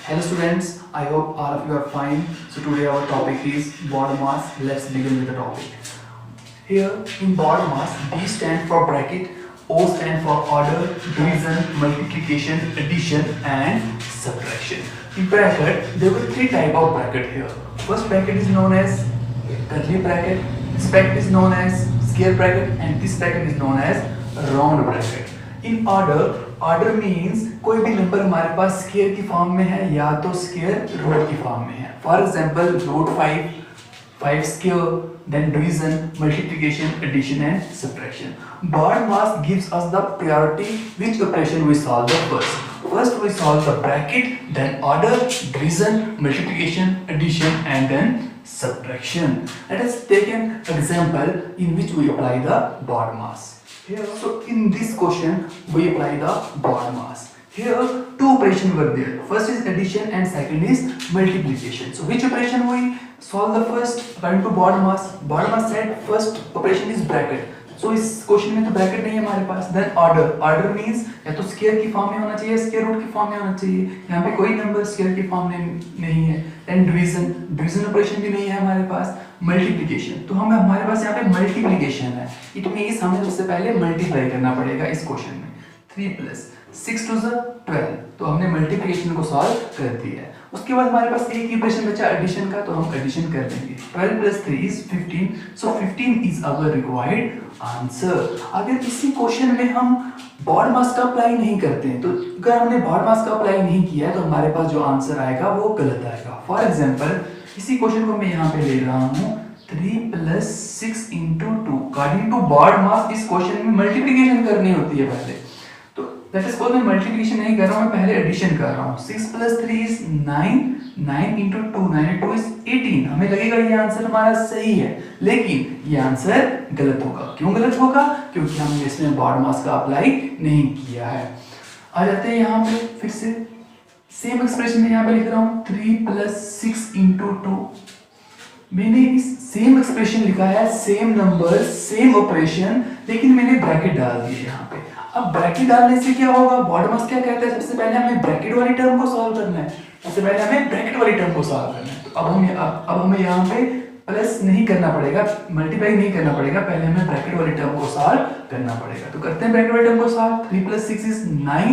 Hello students, I hope all of you are fine. So today our topic is body mass. Let's begin with the topic. Here in body mass, B stand for bracket, O stand for order, division, multiplication, addition and subtraction. In bracket, there were three type of bracket here. First bracket is known as curly bracket, this bracket is known as square bracket and this bracket is known as round bracket. In order means कोई भी number हमारे पास square की form में है या तो square root की form में है. For example root 5 square, then division, multiplication, addition and subtraction. Board mass gives us the priority which operation we solve the first. First we solve the bracket, then order, division, multiplication, addition and then subtraction. Let us take an example in which we apply the board mass. Here, so in this question we apply the board mass. Here two operations were there. First is addition and second is multiplication. So which operation we solve the first according to board mass? Board mass said first operation is bracket. So इस question में तो bracket नहीं है हमारे पास. Then order means या तो square की form में होना चाहिए, स्क्वायर रूट की फॉर्म में होना चाहिए. यहाँ पे कोई नंबर स्क्वायर की फॉर्म में नहीं है. देन डिवीजन ऑपरेशन भी नहीं है हमारे पास. मल्टीप्लिकेशन, तो हमारे पास यहाँ पे मल्टीप्लिकेशन है. इट मींस हमें सबसे पहले मल्टीप्लाई करना पड़ेगा इस क्वेश्चन में. 3 + 6 * 12, तो हमने मल्टीप्लिकेशन को सॉल्व कर दिया है. उसके बाद हमारे पास एक ही ऑपरेशन बचा एडिशन का, तो हम एडिशन कर देंगे. 12 + 3 = 15, so 15 is our required answer. अगर इसी क्वेश्चन में हम बॉड मास का अप्लाई नहीं करते हैं, तो अगर हमने बॉड मास का अप्लाई नहीं किया है तो हमारे पास जो आंसर आएगा वो गलत आएगा. फॉर एग्जांपल इसी क्वेश्चन को मैं यहाँ पे ले रहा हूँ 3 + 6 × 2. अकॉर्डिंग टू बॉड मास इस क्वेश्चन में मल्टीप्लिकेशन करनी होती है पहले. तो दैट इज मैं मल्टीप्लिकेशन नहीं कर रहा हूँ, मैं पहले एडिशन कर रहा हूँ. 6 + 3 = 9, 9 × 2, 9 × 2 = 18. हमें लगेगा ये आंसर हमारा सही है, लेकिन ये आंसर गलत होगा. क्यों गलत होगा? क्योंकि हमने इसमें बॉड मास का अप्लाई नहीं किया है. आ जाते हैं यहाँ पे फिर से सेम एक्सप्रेशन में यहाँ पे लिख रहा हूँ 3 + 6 × 2. मैंने इस सेम एक्सप्रेशन लिखा है, सेम नंबर, सेम ऑपरेशन, लेकिन मैंने ब्रैकेट डाल दिए यहाँ पे. अब ब्रैकेट डालने से क्या होगा? बॉड मास क्या कहता है? सबसे पहले हमें ब्रैकेट वाली टर्म को सॉल्व करना है. सबसे पहले हमें ब्रैकेट वाली टर्म को सॉल्व करना है. तो अब हमें यहाँ पे प्लस नहीं करना पड़ेगा, मल्टीप्लाई नहीं करना पड़ेगा, पहले हमें ब्रैकेट वाली टर्म को सॉल्व करना पड़ेगा. तो करते हैं ब्रैकेट वाली टर्म को solve. 3 + 6 = 9,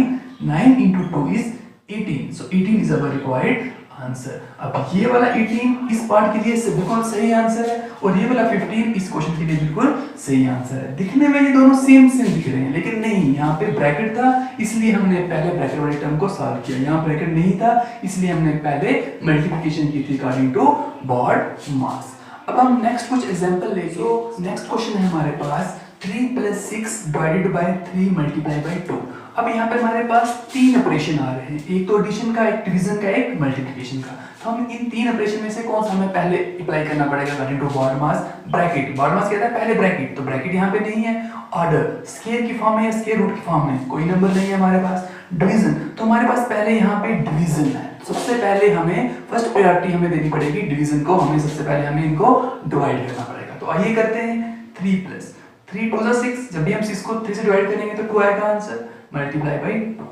9 × 2 = 18. So 18 is our required answer. अब ये वाला 18 इस पार्ट के लिए बिल्कुल सही आंसर है और ये वाला 15 इस क्वेश्चन के लिए बिल्कुल सही आंसर है. दिखने में ये दोनों सेम दिख रहे हैं, लेकिन नहीं, यहाँ पे ब्रैकेट था इसलिए हमने पहले ब्रैकेट वाली टर्म को सॉल्व किया. यहाँ ब्रैकेट नहीं था इसलिए हमने पहले मल्टीप्लिकेशन की थी अकॉर्डिंग टू बॉड मास. अब हम नेक्स्ट कुछ एग्जांपल ले. जो नेक्स्ट क्वेश्चन है हमारे पास 3 + 6 / 3 × 2. अब यहाँ पे हमारे पास तीन ऑपरेशन आ रहे हैं, एक तो एडिशन का, एक डिवीजन का, एक मल्टीप्लिकेशन का. तो हम इन तीन ऑपरेशन में से कौन सा हमें पहले अप्लाई करना पड़ेगा according to BODMAS? Bracket. BODMAS कहता है पहले ब्रैकेट, तो ब्रैकेट यहाँ पे नहीं है. ऑर्डर स्क्वायर की फॉर्म में या स्क्वायर रूट की फॉर्म में, कोई नंबर नहीं है हमारे पास. डिवीजन, तो हमारे पास पहले यहाँ पे डिवीजन है. सबसे पहले हमें फर्स्ट प्रायोरिटी हमें देनी पड़ेगी डिवीजन को. हमें सबसे पहले हमें इनको डिवाइड करना पड़ेगा. तो आइए करते हैं. 3 + 3 × 2 = 6. जब भी हम 6 को 3 से डिवाइड करेंगे तो 2 आएगा आंसर. Multiply by 2.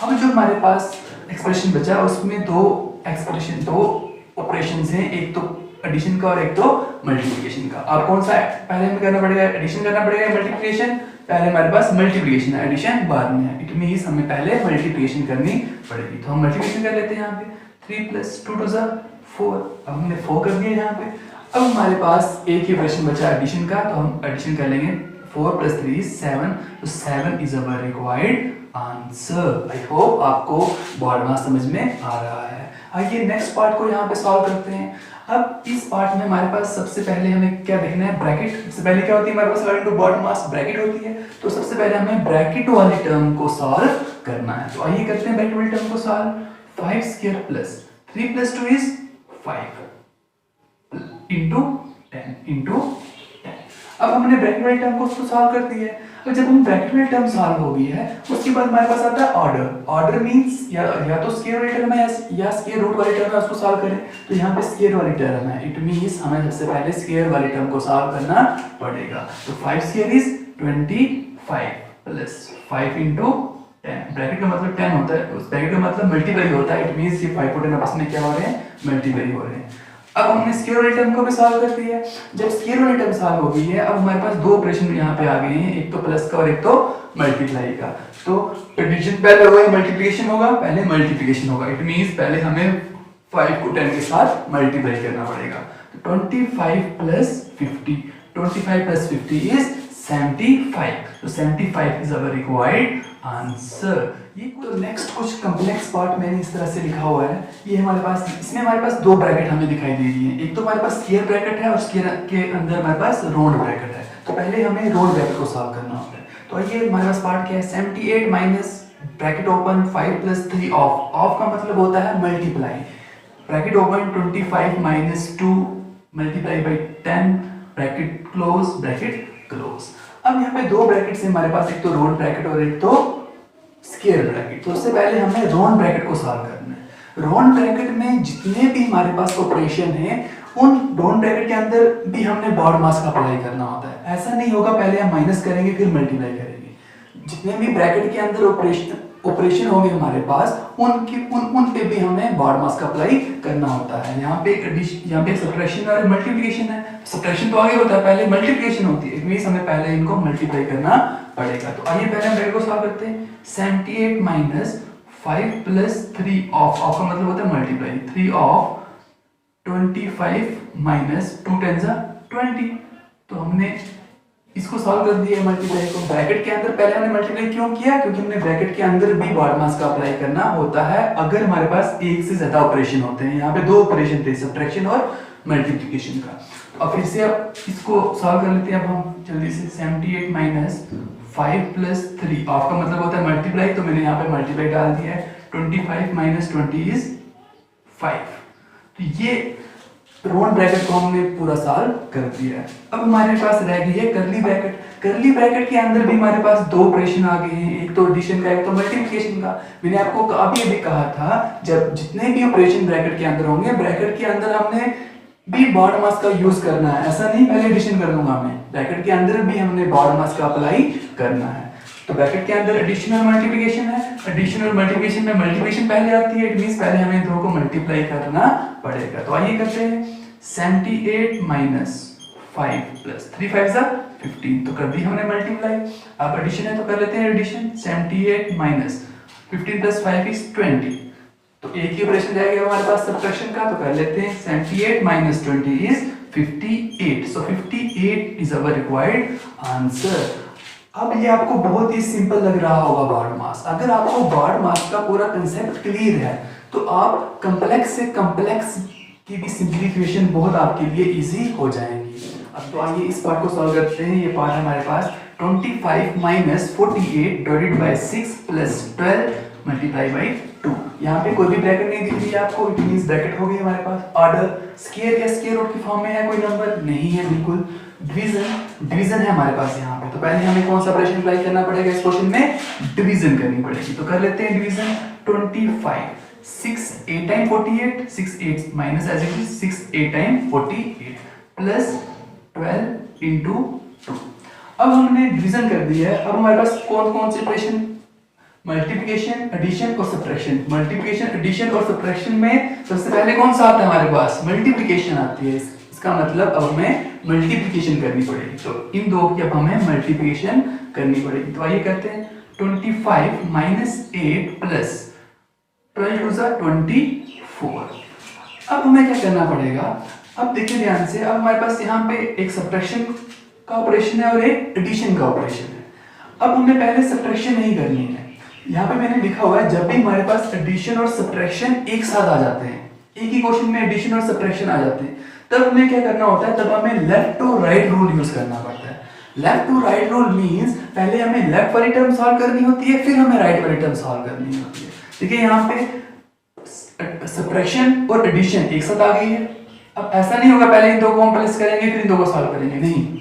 अब जो हमारे पास एक्सप्रेशन बचा उसमें दो ऑपरेशन हैं, एक तो एडिशन का और एक तो मल्टीप्लिकेशन का. अब कौन सा पहले हमें करना पड़ेगा? एडिशन करना पड़ेगा, मल्टीप्लिकेशन पहले हमारे पास मल्टीप्लिकेशन है, एडिशन बाद में है. इट मींस हमें पहले मल्टीप्लिकेशन करनी पड़ेगी. तो हम मल्टीप्लिकेशन कर लेते हैं यहाँ पे. 3 + 2 = 4. अब हमने 4 कर दिया यहाँ पे. अब हमारे पास एक ही ऑपरेशन बचा एडिशन का, तो हम एडिशन कर लेंगे. 4 + 3 = 7, तो 7 is our required answer. I hope आपको बॉड मास समझ में आ रहा है. आइए नेक्स्ट पार्ट को यहाँ पे सॉल्व करते हैं. अब इस पार्ट में हमारे पास सबसे पहले हमें क्या देखना है? ब्रैकेट. सबसे पहले क्या होती है हमारे पास according to BODMAS? Bracket होती है. तो सबसे पहले हमें ब्रैकेट वाली टर्म को सॉल्व करना है. तो आइए करते हैं ब्रैकेट वाली टर्म को सॉल्व. 5² + 3 + 2 = 5 × 10 × 10. अब हमने ब्रैकेट वाली टर्म को सॉल्व कर दिया है. तो जब हम ब्रैकेट वाली टर्म सॉल्व हो गई है उसके बाद हमारे पास आता है ऑर्डर. ऑर्डर मींस या तो स्क्वायर वाली टर्म है या स्क्वायर रूट वाली टर्म है, उसको सॉल्व करें. तो यहाँ पे स्क्वायर वाली टर्म है. इट मींस हमें सबसे पहले स्क्वायर वाली टर्म को सॉल्व करना पड़ेगा. तो 5² = 25 + 5 × 10, ब्रैकेट का मतलब 10 होता है, उस ब्रैकेट का मतलब मल्टीप्लाई होता है, इट मींस ये 5 और 10 आपस में क्या हो रहे हैं, मल्टीप्लाई हो रहे हैं। अब हमने स्क्वायर वाली टर्म को भी सॉल्व कर दिया है। जब स्क्वायर वाली टर्म सॉल्व हो गई है, अब हमारे पास दो ऑपरेशन यहाँ पे आ गए हैं, एक तो प्लस का और एक तो मल्टीप्लाई का। तो एडिशन पहले होगा या मल्टीप्लिकेशन होगा, पहले मल्टीप्लिकेशन होगा, इट मींस पहले हमें 5 को 10 के साथ मल्टीप्लाई करना पड़ेगा। तो 25 प्लस 50, 25 प्लस 50 इज 75, तो 75 इज अवर रिक्वायर्ड आंसर। ये तो नेक्स्ट कुछ कॉम्प्लेक्स पार्ट मैंने इस तरह से लिखा हुआ है, ये हमारे पास, इसमें हमारे पास दो ब्रैकेट हमें दिखाई दे रही है, एक तो हमारे पास स्क्वायर ब्रैकेट है और स्क्वायर के अंदर हमारे पास राउंड ब्रैकेट है। तो पहले हमें राउंड ब्रैकेट को सॉल्व करना होता है। तो आइए हमारे पास पार्ट क्या है, 78 minus bracket open 5 plus 3 of, of का मतलब होता है multiply, bracket open 25 minus 2 multiply by 10 bracket close. अब यहाँ पे दो ब्रैकेट से हमारे पास, एक तो राउंड ब्रैकेट और एक तो स्क्वायर ब्रैकेट। तो उससे पहले हमें राउंड ब्रैकेट को सॉल्व करना है। राउंड ब्रैकेट में जितने भी हमारे पास ऑपरेशन है, उन राउंड ब्रैकेट के अंदर भी हमने बॉड मास का अप्लाई करना होता है। ऐसा नहीं होगा पहले हम माइनस करेंगे फिर मल्टीप्लाई करेंगे। जितने भी ब्रैकेट के अंदर ऑपरेशन होंगे हमारे पास, उन पे भी हमें बॉड मास का अप्लाई करना होता है। यहाँ पे सब्ट्रैक्शन और मल्टीप्लिकेशन है। सब्ट्रैक्शन तो आगे होता है, पहले मल्टीप्लिकेशन होती है, इट हमें पहले इनको मल्टीप्लाई करना पड़ेगा। तो आइए पहले हम ब्रैकेट को सॉल्व करते हैं। 78 माइनस 5 प्लस 3 ऑफ का मतलब होता है मल्टीप्लाई, 3 ऑफ 25 माइनस 2 10 20। तो हमने इसको सॉल्व कर दिया मल्टीप्लाई को। ब्रैकेट के अंदर पहले हमने मल्टीप्लाई क्यों किया, क्योंकि हमने ब्रैकेट के अंदर भी बॉड मास का अप्लाई करना होता है अगर हमारे पास एक से ज्यादा ऑपरेशन होते हैं। यहाँ पे दो ऑपरेशन थे, सब्ट्रैक्शन और मल्टीप्लिकेशन का। तो अब फिर से अब इसको सॉल्व कर लेते हैं। अब हम जल्दी से 78 माइनस 5 प्लस 3 ऑफ का मतलब होता है मल्टीप्लाई, तो मैंने यहाँ पे मल्टीप्लाई डाल दिया है। 25 माइनस 20 इज 5। तो ये राउंड ब्रैकेट को हमने पूरा सॉल्व कर दिया है। अब हमारे पास रह गई है कर्ली ब्रैकेट। कर्ली ब्रैकेट के अंदर भी हमारे पास दो ऑपरेशन आ गए हैं, एक तो एडिशन का एक तो मल्टीप्लिकेशन का। मैंने आपको अभी कहा था, जब जितने भी ऑपरेशन ब्रैकेट के अंदर होंगे, ब्रैकेट के अंदर हमने भी बॉड मास का यूज करना है। ऐसा नहीं पहले एडिशन कर दूंगा मैं, ब्रैकेट के अंदर भी हमने बॉड मास का अप्लाई करना है। तो ब्रैकेट के अंदर एडिशन और मल्टीप्लिकेशन है। एडिशन और मल्टीप्लिकेशन में मल्टीप्लिकेशन पहले आती है, इट मींस पहले हमें दो को मल्टीप्लाई करना पड़ेगा। तो आइए करते हैं। 78 माइनस 5 प्लस 3 5 15, तो कर दी हमने मल्टीप्लाई। अब एडिशन है तो कर लेते हैं एडिशन। 78 माइनस 15 प्लस 5 इज 20, तो एक ही ऑपरेशन जाएगा हमारे पास सब्ट्रैक्शन का, तो कर लेते हैं। 78 minus 20 is 58, so 58 is our required answer. अब ये आपको बहुत ही सिंपल लग रहा होगा बॉड मास। अगर आपको बॉड मास का पूरा कंसेप्ट क्लियर है, तो आप कॉम्प्लेक्स से कॉम्प्लेक्स की भी सिंप्लीफिकेशन बहुत आपके लिए इजी हो जाएंगी। अब तो आइए इस पार्ट को सॉल्व करते हैं। ये पार्ट हमारे पास 25 minus 48 divided by 6 plus 12 multiply by 2। यहाँ पे कोई भी ब्रैकेट नहीं दिख रही है आपको, इट मींस ब्रैकेट हो गई हमारे पास। ऑर्डर स्क्वायर या स्क्वायर रूट की फॉर्म में है, कोई नंबर नहीं है, बिल्कुल डिवीजन है हमारे पास यहाँ पे। तो पहले हमें कौन सा ऑपरेशन अप्लाई करना पड़ेगा इस क्वेश्चन में, डिवीजन करनी पड़ेगी। तो कर लेते हैं division. 25 6 8 time 48, 6 8 minus as it is 6 8 time 48 plus 12 into 2। अब हमने डिवीजन कर दिया है। अब हमारे पास कौन कौन से ऑपरेशन, मल्टीप्लिकेशन, एडिशन और सब्ट्रैक्शन। मल्टीप्लिकेशन, एडिशन और सब्ट्रैक्शन में सबसे पहले कौन सा आता है हमारे पास, मल्टीप्लिकेशन आती है। इसका मतलब अब हमें मल्टीप्लिकेशन करनी पड़ेगी। तो इन दो की अब हमें मल्टीप्लिकेशन करनी पड़ेगी। तो आइए करते हैं। 25 माइनस 8 प्लस 12 टू 24। अब हमें क्या करना पड़ेगा, अब देखिए ध्यान से। अब हमारे पास यहाँ पे एक सब्ट्रैक्शन का ऑपरेशन है और एक एडिशन का ऑपरेशन है। अब हमें पहले सब्ट्रैक्शन नहीं करनी है। यहाँ पे मैंने लिखा हुआ है, जब भी हमारे पास एडिशन और सब्ट्रैक्शन एक साथ आ जाते हैं, एक ही क्वेश्चन में एडिशन और सब्ट्रैक्शन आ जाते हैं, तब हमें क्या करना होता है, तब हमें left to right rule use करना पड़ता है। Left to right rule means पहले हमें लेफ्ट वाली टर्म सॉल्व करनी होती है, फिर हमें राइट वाली टर्म सॉल्व करनी होती है। देखिए यहाँ पे सब्ट्रैक्शन और एडिशन एक साथ आ गई है। अब ऐसा नहीं होगा पहले इन दो को हम प्लस करेंगे फिर इन दो को सॉल्व करेंगे, नहीं।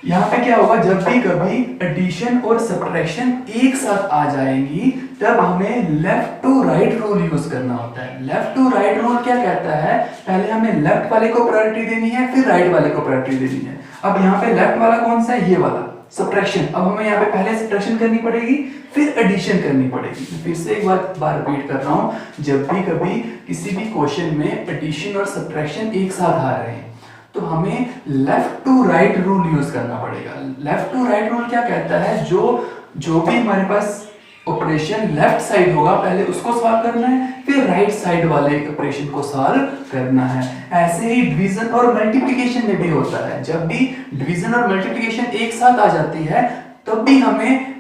यहाँ पे क्या होगा, जब भी कभी एडिशन और सब्ट्रैक्शन एक साथ आ जाएंगी, तब हमें left to right rule use करना होता है। लेफ्ट टू राइट रूल क्या कहता है, पहले हमें लेफ्ट वाले को प्रायोरिटी देनी है, फिर राइट वाले को प्रायोरिटी देनी है। अब यहाँ पे लेफ्ट वाला कौन सा है, ये वाला सब्ट्रैक्शन। अब हमें यहाँ पे पहले सब्ट्रैक्शन करनी पड़ेगी, फिर एडिशन करनी पड़ेगी। मैं फिर से एक बार रिपीट कर रहा हूँ, जब भी कभी किसी भी क्वेश्चन में एडिशन और सब्ट्रैक्शन एक साथ आ रहे हैं तो हमें left to right rule use करना पड़ेगा। लेफ्ट टू राइट रूल क्या कहता है, जो भी हमारे पास ऑपरेशन लेफ्ट साइड होगा पहले उसको सॉल्व करना है, फिर राइट साइड वाले ऑपरेशन को सॉल्व करना है। ऐसे ही डिवीजन और मल्टीप्लिकेशन में भी होता है, जब भी डिवीजन और मल्टीप्लिकेशन एक साथ आ जाती है तब भी हमें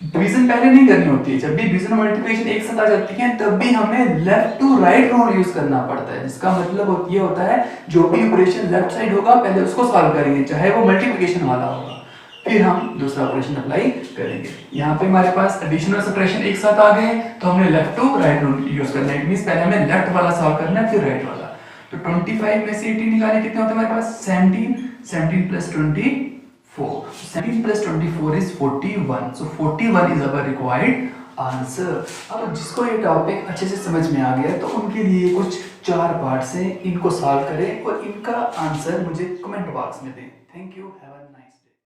डिवीजन पहले नहीं करनी होती है। जब भी डिवीजन और मल्टीप्लिकेशन एक साथ आ जाती है तब भी हमें left to right rule use करना पड़ता है, जिसका मतलब ये होता है जो भी ऑपरेशन लेफ्ट साइड होगा पहले उसको सॉल्व करेंगे, चाहे वो मल्टीप्लिकेशन वाला होगा, फिर हम दूसरा ऑपरेशन अप्लाई करेंगे। यहाँ पे हमारे पास एडिशन और सब्ट्रैक्शन एक साथ आ गए हैं तो हमने left to right rule use करना है। मींस पहले हमें लेफ्ट वाला सॉल्व करना है फिर राइट वाला। तो 25 में से 18 निकालें कितने होते हैं हमारे पास 17, 17 plus 24, 17 plus 24 is 41, so 41 is our required answer. अब जिसको ये टॉपिक अच्छे से समझ में आ गया तो उनके लिए कुछ 4 पार्ट्स हैं, इनको सॉल्व करें और इनका आंसर मुझे कमेंट बॉक्स में दें। Thank you, have a nice